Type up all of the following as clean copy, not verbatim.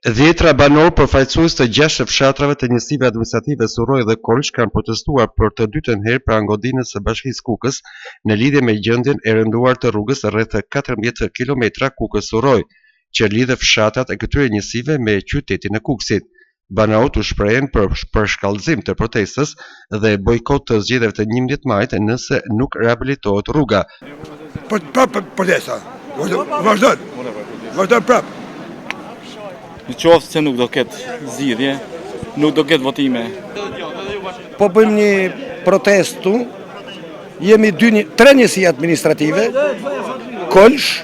Dhjetra banor përfaqësues të 6 fshatrave të njësive administrative Surroj dhe Kolsh kanë protestuar për të dytën herë pranë godinës së Bashkisë Kukës në lidhje me gjendjen e rënduar të rrugës rreth 14 kilometra Kukës-Surroj, që lidh fshatrat e këtyre njësive me qytetin e Kukësit. Banorët u shprehen për shkallëzim të protestës dhe bojkot të zgjedhjeve të 11 majit nëse nuk rehabilitohet rruga. Protesta. Vazhdon prap. Në qoftë se nuk do ketë zgjidhje, nuk do ketë votime. Po bëjmë një protestu, jemi 3 njësi administrative, Kolsh,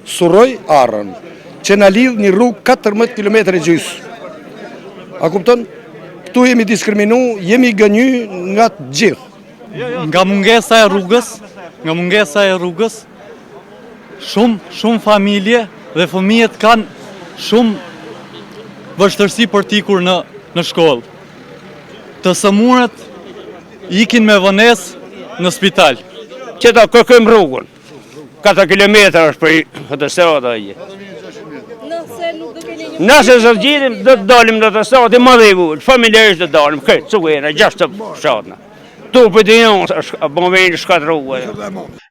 Surroj, Arën, që na lidh një rrugë 14 km gjys. A kupton? Këtu jemi diskriminu, jemi gënjy nga të gjithë. Nga mungesa e rrugës, shumë familje dhe fëmijët kanë shumë vështërsi për t'ikur në shkollë. Të sëmurët ikin me vonesë në spital. Qëta kërkojmë rrugën. 4 kilometra është për këtë sërata. Nëse zërgjirim, do të dalim në të sërata, i madhe i vullë, familjerisht do të dalim, këtë, cugena, 6 fshatna. Tu për të njënë, bëmëvejnë shkatë rrugë.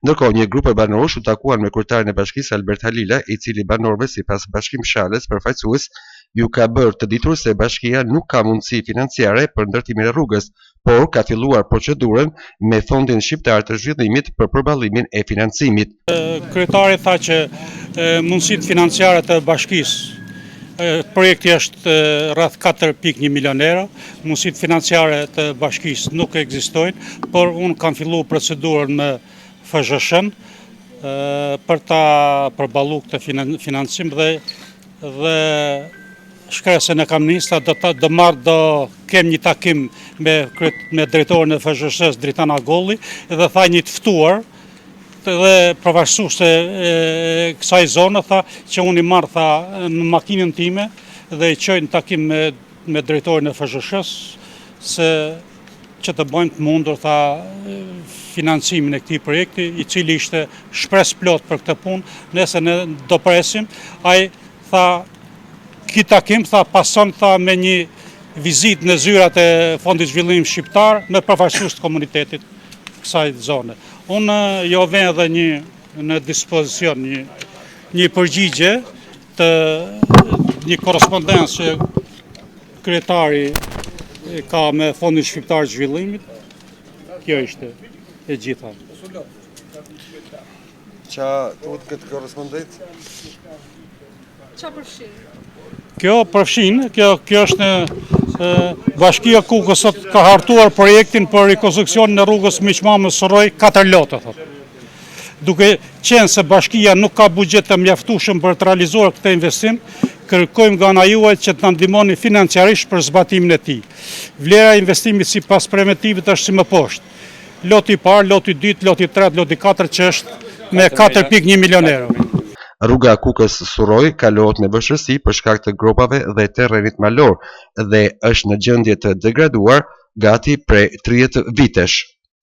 Ndërkohë, një grup e banorësh u takuan me kryetarin e bashkisë Albert Halila, i cili banorëve sipas bashkimshalës përfaqësues ju ka bërë të ditur se bashkia nuk ka mundësi financiare për ndërtimin e rrugës, por ka filluar procedurën me Fondin Shqiptar të Zhvillimit për përballimin e financimit. Kryetari tha që mundësitë financiare të bashkisë, projekti është rreth 4.1 milion euro, mundësitë financiare të bashkisë nuk ekzistojnë, por unë kam filluar procedurën me FZHN për ta përballuar këtë financim dhe shkresën e kam nista, do kem një takim me drejtorin e FZHS Dritana Golli dhe tha një të ftuar dhe përfaqësues e kësaj zone tha që unë i marr në makinën time dhe i çoj në takim me drejtorin e FZHS se që të bëjmë të mundur financimin e këtij projekti, i cili ishte shpresë plot për këtë punë, nëse ne do presim. Ai tha ky takim pason me një vizitë në zyrat e Fondit Zhvillim Shqiptar me përfaqësues të komunitetit kësaj zone. Unë jo vjen edhe në dispozicion një përgjigje të një korrespondencë që kryetari ka me Fondin Shqiptar të Zhvillimit. Kjo ishte e gjitha. Qa tuhet këtë korrespondencë? Qa përfshin? Kjo përfshin, kjo është në Bashkia Kukës ka hartuar projektin për rekonstruksionin e rrugës Miqmamës-Surroj 4 lote. Duke qenë se bashkia nuk ka buxhet të mjaftueshëm për të realizuar këtë investim, kërkojmë nga ana juaj që të na ndihmoni financiarisht për zbatimin e tij. Vlera e investimit sipas premtimit është si më poshtë. Loti i parë, loti i dytë, loti i tretë, loti i katërt që është me 4.1 milion euro. Rruga Kukës-Surroj kalohet me vështirësi për shkak të gropave dhe terrenit malor dhe është në gjendje të degraduar gati prej 30 vitesh.